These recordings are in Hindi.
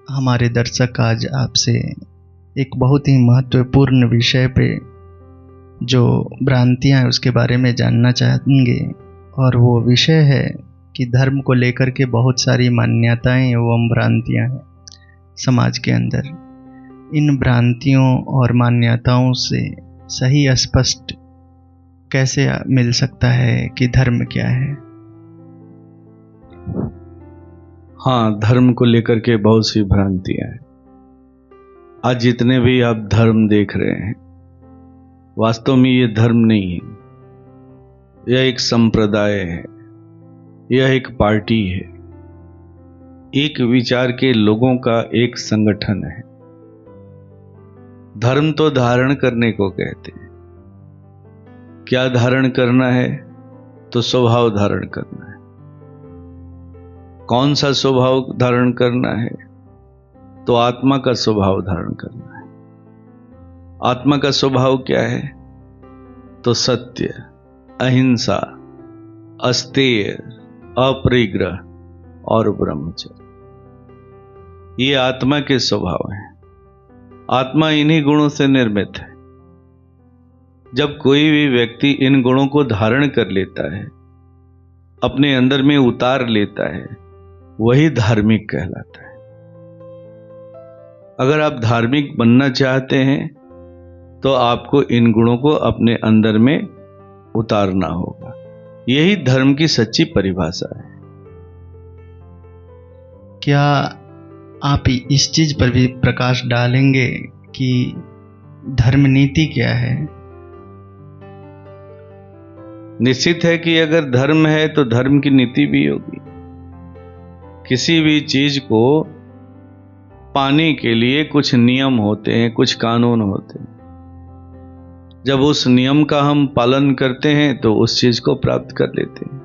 हमारे दर्शक आज आपसे एक बहुत ही महत्वपूर्ण विषय पे जो भ्रांतियां हैं उसके बारे में जानना चाहेंगे। और वो विषय है कि धर्म को लेकर के बहुत सारी मान्यताएं एवं भ्रांतियां हैं समाज के अंदर। इन भ्रांतियों और मान्यताओं से सही स्पष्ट कैसे मिल सकता है कि धर्म क्या है? हाँ, धर्म को लेकर के बहुत सी भ्रांतियां हैं। आज जितने भी आप धर्म देख रहे हैं, वास्तव में ये धर्म नहीं है। यह एक संप्रदाय है, यह एक पार्टी है, एक विचार के लोगों का एक संगठन है। धर्म तो धारण करने को कहते हैं। क्या धारण करना है? तो स्वभाव धारण करना है। कौन सा स्वभाव धारण करना है? तो आत्मा का स्वभाव धारण करना है। आत्मा का स्वभाव क्या है? तो सत्य, अहिंसा, अस्तेय, अपरिग्रह और ब्रह्मचर्य। ये आत्मा के स्वभाव हैं। आत्मा इन्हीं गुणों से निर्मित है। जब कोई भी व्यक्ति इन गुणों को धारण कर लेता है, अपने अंदर में उतार लेता है, वही धार्मिक कहलाता है। अगर आप धार्मिक बनना चाहते हैं तो आपको इन गुणों को अपने अंदर में उतारना होगा। यही धर्म की सच्ची परिभाषा है। क्या आप इस चीज पर भी प्रकाश डालेंगे कि धर्म नीति क्या है? निश्चित है कि अगर धर्म है तो धर्म की नीति भी होगी। किसी भी चीज को पाने के लिए कुछ नियम होते हैं, कुछ कानून होते हैं। जब उस नियम का हम पालन करते हैं तो उस चीज को प्राप्त कर लेते हैं।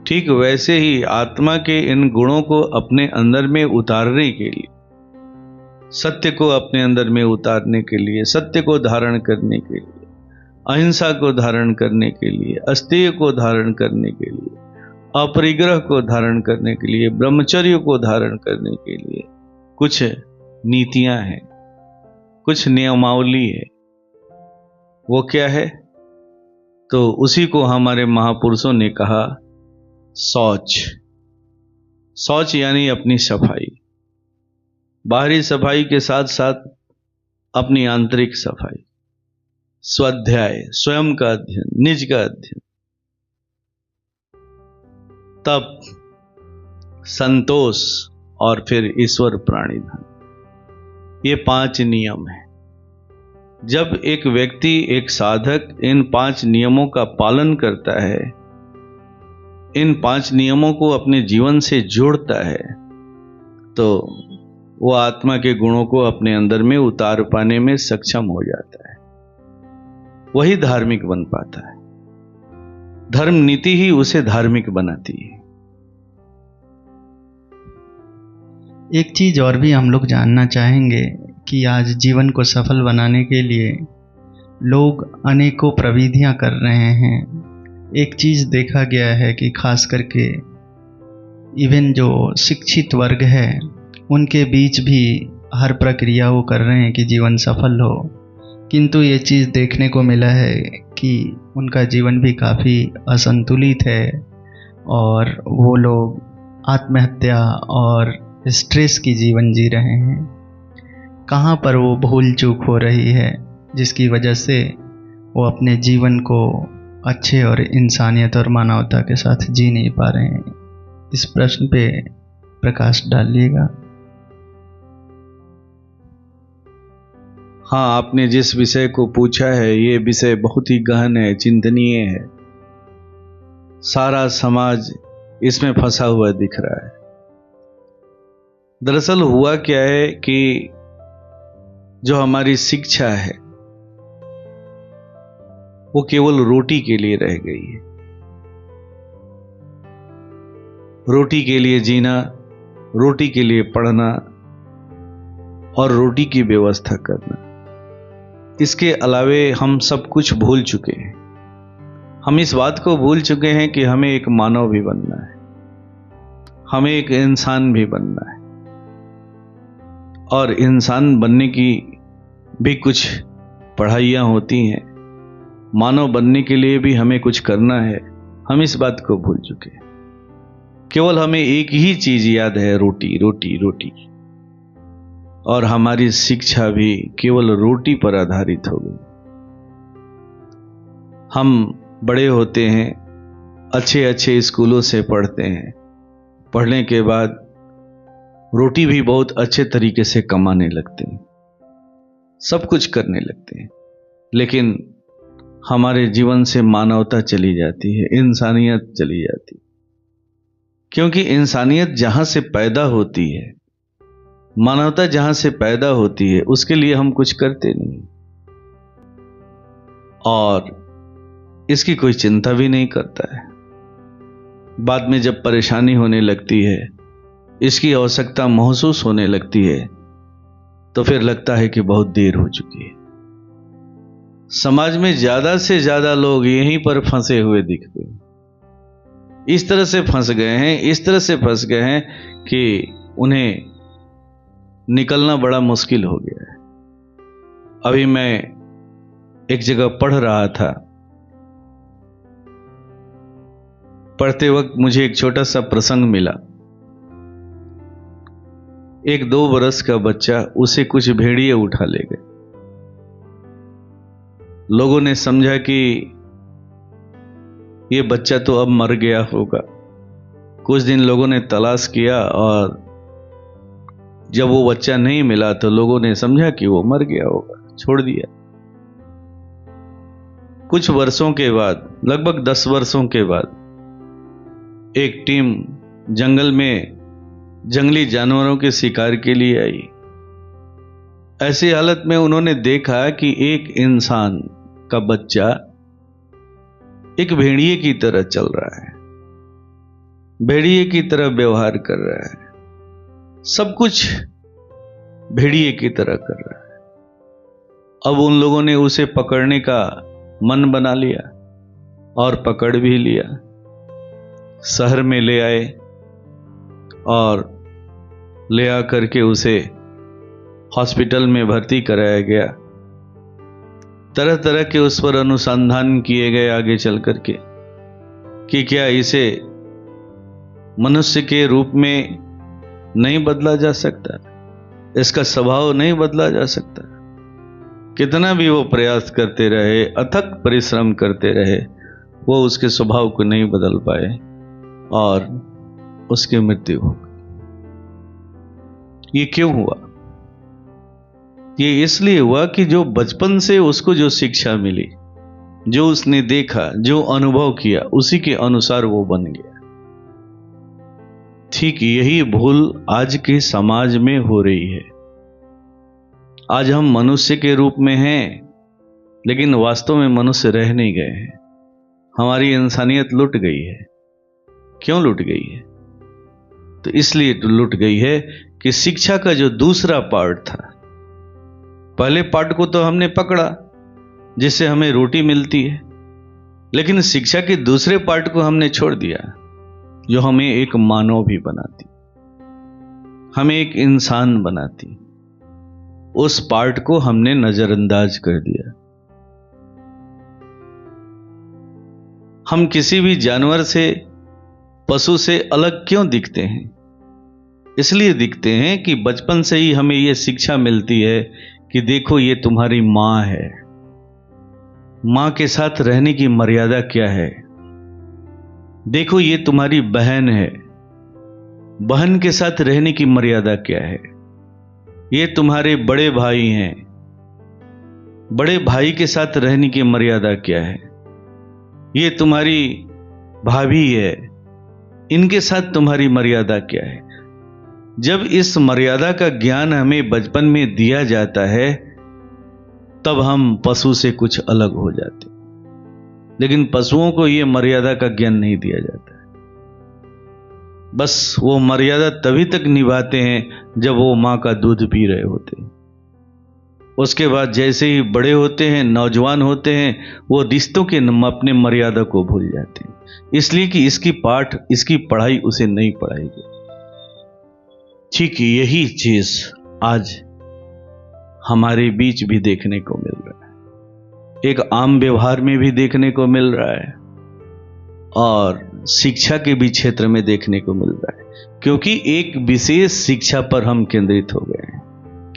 ठीक वैसे ही आत्मा के इन गुणों को अपने अंदर में उतारने के लिए, सत्य को अपने अंदर में उतारने के लिए, सत्य को धारण करने के लिए, अहिंसा को धारण करने के लिए, अस्तेय को धारण करने के लिए, अपरिग्रह को धारण करने के लिए, ब्रह्मचर्य को धारण करने के लिए कुछ नीतियां हैं, कुछ नियमावली है। वो क्या है? तो उसी को हमारे महापुरुषों ने कहा शौच। शौच यानी अपनी सफाई। बाहरी सफाई के साथ साथ अपनी आंतरिक सफाई, स्वाध्याय, स्वयं का अध्ययन, निज का अध्ययन, तप, संतोष और फिर ईश्वर प्राणिधान। ये 5 नियम हैं। जब एक व्यक्ति, एक साधक इन 5 नियमों का पालन करता है, इन 5 नियमों को अपने जीवन से जोड़ता है, तो वो आत्मा के गुणों को अपने अंदर में उतार पाने में सक्षम हो जाता है। वही धार्मिक बन पाता है। धर्म नीति ही उसे धार्मिक बनाती है। एक चीज और भी हम लोग जानना चाहेंगे कि आज जीवन को सफल बनाने के लिए लोग अनेकों प्रविधियां कर रहे हैं। एक चीज देखा गया है कि खास करके इवन जो शिक्षित वर्ग है उनके बीच भी हर प्रक्रिया वो कर रहे हैं कि जीवन सफल हो, किंतु ये चीज़ देखने को मिला है कि उनका जीवन भी काफ़ी असंतुलित है और वो लोग आत्महत्या और स्ट्रेस की जीवन जी रहे हैं। कहाँ पर वो भूल चूक हो रही है जिसकी वजह से वो अपने जीवन को अच्छे और इंसानियत और मानवता के साथ जी नहीं पा रहे हैं? इस प्रश्न पे प्रकाश डालिएगा। हाँ, आपने जिस विषय को पूछा है, ये विषय बहुत ही गहन है, चिंतनीय है। सारा समाज इसमें फंसा हुआ दिख रहा है। दरअसल हुआ क्या है कि जो हमारी शिक्षा है वो केवल रोटी के लिए रह गई है। रोटी के लिए जीना, रोटी के लिए पढ़ना और रोटी की व्यवस्था करना, इसके अलावे हम सब कुछ भूल चुके हैं। हम इस बात को भूल चुके हैं कि हमें एक मानव भी बनना है, हमें एक इंसान भी बनना है। और इंसान बनने की भी कुछ पढ़ाइयाँ होती हैं। मानव बनने के लिए भी हमें कुछ करना है। हम इस बात को भूल चुके हैं। केवल हमें एक ही चीज याद है, रोटी रोटी रोटी। और हमारी शिक्षा भी केवल रोटी पर आधारित हो गई। हम बड़े होते हैं, अच्छे अच्छे स्कूलों से पढ़ते हैं, पढ़ने के बाद रोटी भी बहुत अच्छे तरीके से कमाने लगते हैं, सब कुछ करने लगते हैं, लेकिन हमारे जीवन से मानवता चली जाती है, इंसानियत चली जाती है। क्योंकि इंसानियत जहां से पैदा होती है, मानवता जहां से पैदा होती है, उसके लिए हम कुछ करते नहीं और इसकी कोई चिंता भी नहीं करता है। बाद में जब परेशानी होने लगती है, इसकी आवश्यकता महसूस होने लगती है, तो फिर लगता है कि बहुत देर हो चुकी है। समाज में ज्यादा से ज्यादा लोग यहीं पर फंसे हुए दिखते हैं। इस तरह से फंस गए हैं, इस तरह से फंस गए हैं कि उन्हें निकलना बड़ा मुश्किल हो गया है। अभी मैं एक जगह पढ़ रहा था, पढ़ते वक्त मुझे एक छोटा सा प्रसंग मिला। एक 2 बरस का बच्चा, उसे कुछ भेड़िए उठा ले गए। लोगों ने समझा कि ये बच्चा तो अब मर गया होगा। कुछ दिन लोगों ने तलाश किया और जब वो बच्चा नहीं मिला तो लोगों ने समझा कि वो मर गया होगा, छोड़ दिया। कुछ वर्षों के बाद, लगभग 10 वर्षों के बाद, एक टीम जंगल में जंगली जानवरों के शिकार के लिए आई। ऐसी हालत में उन्होंने देखा कि एक इंसान का बच्चा एक भेड़िए की तरह चल रहा है, भेड़िए की तरह व्यवहार कर रहा है, सब कुछ भेड़िए की तरह कर रहा है। अब उन लोगों ने उसे पकड़ने का मन बना लिया और पकड़ भी लिया। शहर में ले आए और ले आकर के उसे हॉस्पिटल में भर्ती कराया गया। तरह तरह के उस पर अनुसंधान किए गए आगे चल करके कि क्या इसे मनुष्य के रूप में नहीं बदला जा सकता, इसका स्वभाव नहीं बदला जा सकता। कितना भी वो प्रयास करते रहे, अथक परिश्रम करते रहे, वो उसके स्वभाव को नहीं बदल पाए और उसकी मृत्यु हो गई। ये क्यों हुआ? ये इसलिए हुआ कि जो बचपन से उसको जो शिक्षा मिली, जो उसने देखा, जो अनुभव किया, उसी के अनुसार वो बन गया। ठीक यही भूल आज के समाज में हो रही है। आज हम मनुष्य के रूप में हैं, लेकिन वास्तव में मनुष्य रह नहीं गए हैं। हमारी इंसानियत लुट गई है। क्यों लुट गई है? तो इसलिए लुट गई है कि शिक्षा का जो दूसरा पार्ट था, पहले पार्ट को तो हमने पकड़ा जिससे हमें रोटी मिलती है, लेकिन शिक्षा के दूसरे पार्ट को हमने छोड़ दिया, जो हमें एक मानव भी बनाती, हमें एक इंसान बनाती। उस पार्ट को हमने नजरअंदाज कर दिया। हम किसी भी जानवर से, पशु से अलग क्यों दिखते हैं? इसलिए दिखते हैं कि बचपन से ही हमें यह शिक्षा मिलती है कि देखो ये तुम्हारी मां है, मां के साथ रहने की मर्यादा क्या है। देखो ये तुम्हारी बहन है, बहन के साथ रहने की मर्यादा क्या है। ये तुम्हारे बड़े भाई हैं, बड़े भाई के साथ रहने की मर्यादा क्या है। ये तुम्हारी भाभी है, इनके साथ तुम्हारी मर्यादा क्या है। जब इस मर्यादा का ज्ञान हमें बचपन में दिया जाता है, तब हम पशु से कुछ अलग हो जाते। लेकिन पशुओं को यह मर्यादा का ज्ञान नहीं दिया जाता है। बस वो मर्यादा तभी तक निभाते हैं जब वो मां का दूध पी रहे होते हैं। उसके बाद जैसे ही बड़े होते हैं, नौजवान होते हैं, वो रिश्तों के अपने मर्यादा को भूल जाते हैं, इसलिए कि इसकी पढ़ाई उसे नहीं पढ़ाई गई। ठीक यही चीज आज हमारे बीच भी देखने को मिल रहा है, एक आम व्यवहार में भी देखने को मिल रहा है और शिक्षा के भी क्षेत्र में देखने को मिल रहा है। क्योंकि एक विशेष शिक्षा पर हम केंद्रित हो गए हैं,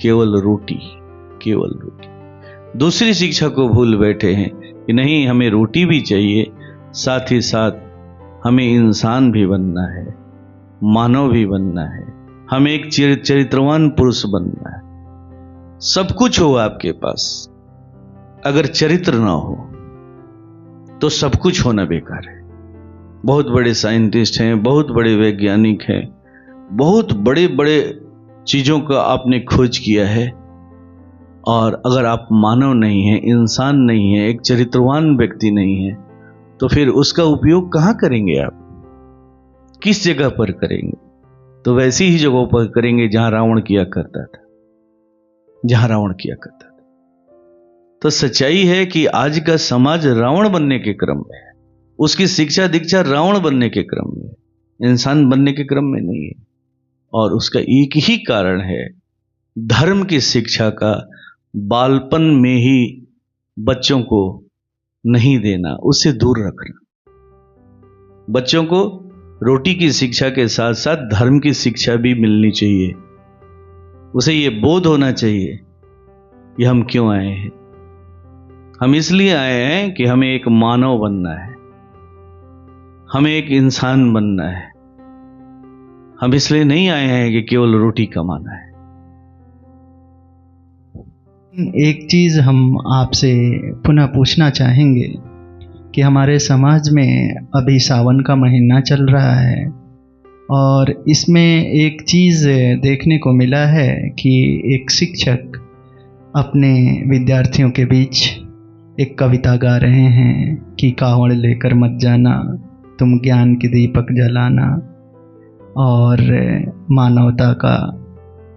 केवल रोटी, केवल रोटी। दूसरी शिक्षा को भूल बैठे हैं कि नहीं, हमें रोटी भी चाहिए, साथ ही साथ हमें इंसान भी बनना है, मानव भी बनना है, हमें एक चरित्रवान पुरुष बनना है। सब कुछ हो आपके पास, अगर चरित्र ना हो तो सब कुछ होना बेकार है। बहुत बड़े साइंटिस्ट हैं, बहुत बड़े वैज्ञानिक हैं, बहुत बड़े बड़े चीजों का आपने खोज किया है, और अगर आप मानव नहीं हैं, इंसान नहीं है, एक चरित्रवान व्यक्ति नहीं है, तो फिर उसका उपयोग कहां करेंगे आप? किस जगह पर करेंगे? तो वैसी ही जगहों पर करेंगे जहां रावण किया करता था, जहां रावण किया करता था। तो सच्चाई है कि आज का समाज रावण बनने के क्रम में है, उसकी शिक्षा दीक्षा रावण बनने के क्रम में, इंसान बनने के क्रम में नहीं है। और उसका एक ही कारण है, धर्म की शिक्षा का बालपन में ही बच्चों को नहीं देना, उससे दूर रखना। बच्चों को रोटी की शिक्षा के साथ साथ धर्म की शिक्षा भी मिलनी चाहिए। उसे ये बोध होना चाहिए कि हम क्यों आए हैं। हम इसलिए आए हैं कि हमें एक मानव बनना है, हमें एक इंसान बनना है। हम इसलिए नहीं आए हैं कि केवल रोटी कमाना है। एक चीज़ हम आपसे पुनः पूछना चाहेंगे कि हमारे समाज में अभी सावन का महीना चल रहा है और इसमें एक चीज़ देखने को मिला है कि एक शिक्षक अपने विद्यार्थियों के बीच एक कविता गा रहे हैं कि कावड़ लेकर मत जाना, तुम ज्ञान की दीपक जलाना, और मानवता का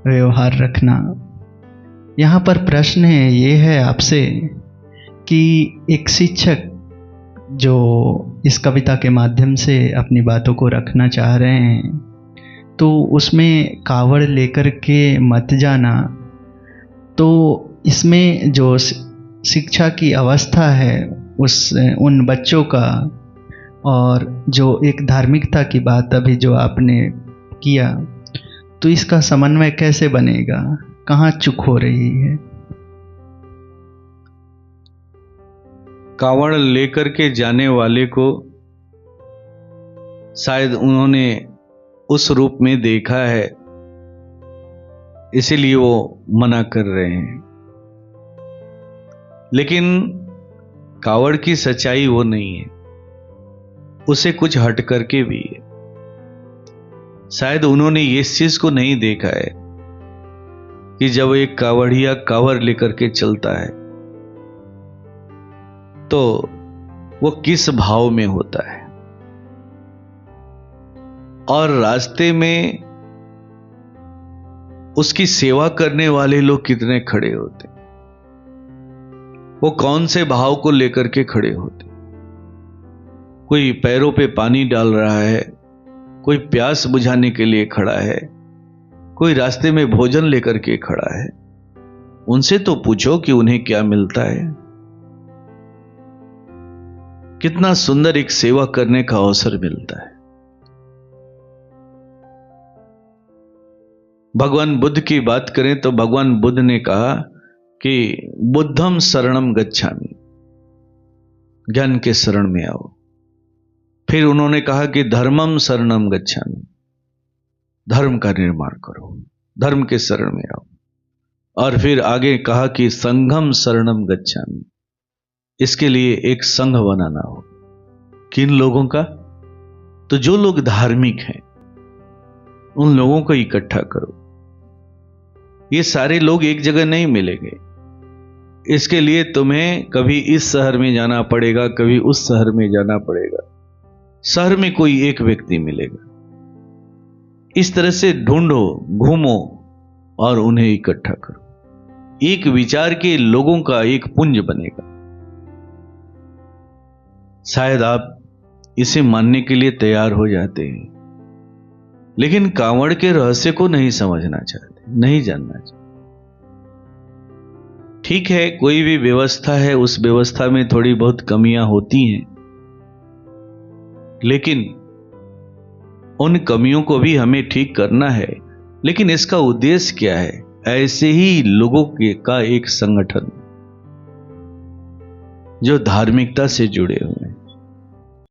व्यवहार रखना। यहाँ पर प्रश्न ये है आपसे कि एक शिक्षक जो इस कविता के माध्यम से अपनी बातों को रखना चाह रहे हैं, तो उसमें कावड़ लेकर के मत जाना, तो इसमें जो शिक्षा की अवस्था है उन बच्चों का, और जो एक धार्मिकता की बात अभी जो आपने किया, तो इसका समन्वय कैसे बनेगा? कहाँ चूक हो रही है? कावड़ लेकर के जाने वाले को शायद उन्होंने उस रूप में देखा है, इसीलिए वो मना कर रहे हैं। लेकिन कावड़ की सच्चाई वो नहीं है, उसे कुछ हट करके भी है। शायद उन्होंने इस चीज को नहीं देखा है कि जब एक कावड़िया कावड़ लेकर के चलता है तो वो किस भाव में होता है, और रास्ते में उसकी सेवा करने वाले लोग कितने खड़े होते, वो कौन से भाव को लेकर के खड़े होते। कोई पैरों पे पानी डाल रहा है, कोई प्यास बुझाने के लिए खड़ा है, कोई रास्ते में भोजन लेकर के खड़ा है। उनसे तो पूछो कि उन्हें क्या मिलता है। कितना सुंदर एक सेवा करने का अवसर मिलता है। भगवान बुद्ध की बात करें तो भगवान बुद्ध ने कहा कि बुद्धम शरणम गच्छामि, ज्ञान के शरण में आओ। फिर उन्होंने कहा कि धर्मम शरणम गच्छामि, धर्म का निर्माण करो, धर्म के शरण में आओ। और फिर आगे कहा कि संघम शरणम गच्छामि, इसके लिए एक संघ बनाना हो। किन लोगों का? तो जो लोग धार्मिक हैं उन लोगों को इकट्ठा करो। ये सारे लोग एक जगह नहीं मिलेंगे, इसके लिए तुम्हें कभी इस शहर में जाना पड़ेगा, कभी उस शहर में जाना पड़ेगा। शहर में कोई एक व्यक्ति मिलेगा, इस तरह से ढूंढो, घूमो और उन्हें इकट्ठा करो। एक विचार के लोगों का एक पुंज बनेगा। शायद आप इसे मानने के लिए तैयार हो जाते हैं, लेकिन कांवड़ के रहस्य को नहीं समझना चाहते। नहीं जानना चाहिए। ठीक है, कोई भी व्यवस्था है, उस व्यवस्था में थोड़ी बहुत कमियां होती हैं, लेकिन उन कमियों को भी हमें ठीक करना है। लेकिन इसका उद्देश्य क्या है? ऐसे ही लोगों का एक संगठन जो धार्मिकता से जुड़े हुए हैं,